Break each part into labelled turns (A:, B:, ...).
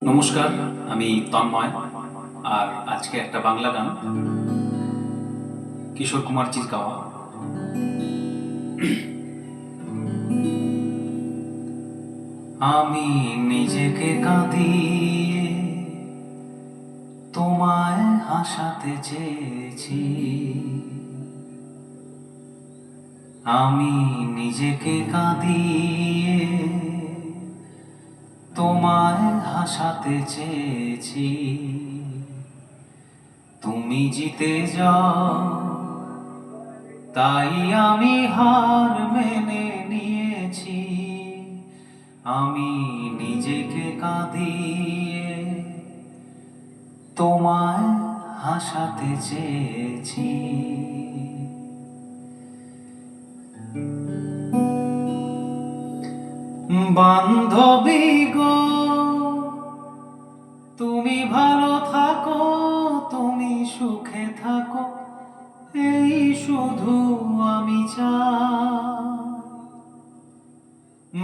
A: নমস্কার, আমি তন্ময়। আর আজকে একটা বাংলা গান, কিশোর কুমারজির গাওয়া। আমি নিজেকে কাঁদিয়ে তোমায় হাসাতে চেয়েছি। আমি নিজেকে কাঁদিয়ে তোমায় হাসাতে চেয়েছি। তুমি জিতে যাও তাই আমি হার মেনে নিয়েছি। আমি নিজেকে কাঁদিয়ে তোমায় হাসাতে চেয়েছি। বান্ধবী গো, তুমি ভালো থাকো, তুমি সুখে থাকো, এই শুধু আমি চাই।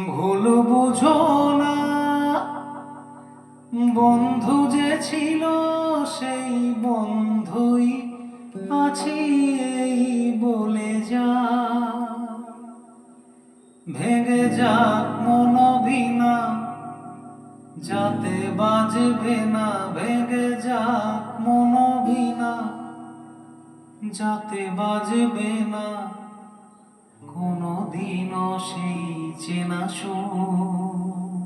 A: ভুল বুঝো না, বন্ধু যে ছিল সেই বন্ধুই আছি এই বলে যা। ভেঙে যাক মনোভিনা, যাতে বাজবে না। ভেঙে যাক মনোভিনা, যাতে বাজবে না কোনদিনও সেই চেনা সুর।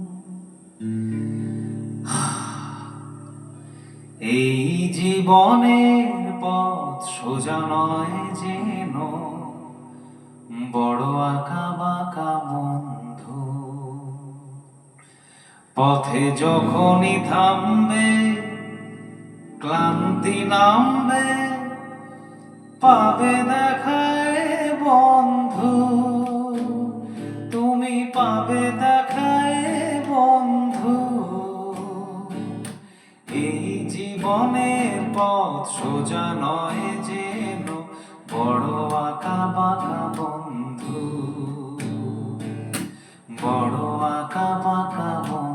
A: এই জীবনের পথ সোজা নয় যেন, বড় আঁকা বাঁকা বন্ধু। পথে যখনই থামবে, ক্লান্তি নামবে, পাবে দেখায় বন্ধু। তুমি পাবে দেখায় বন্ধু। এই জীবনের পথ সোজা নয় যেন, বড় আঁকা বাঁকা বন্ধু, বড় আঁকা বাঁকা বন্ধু।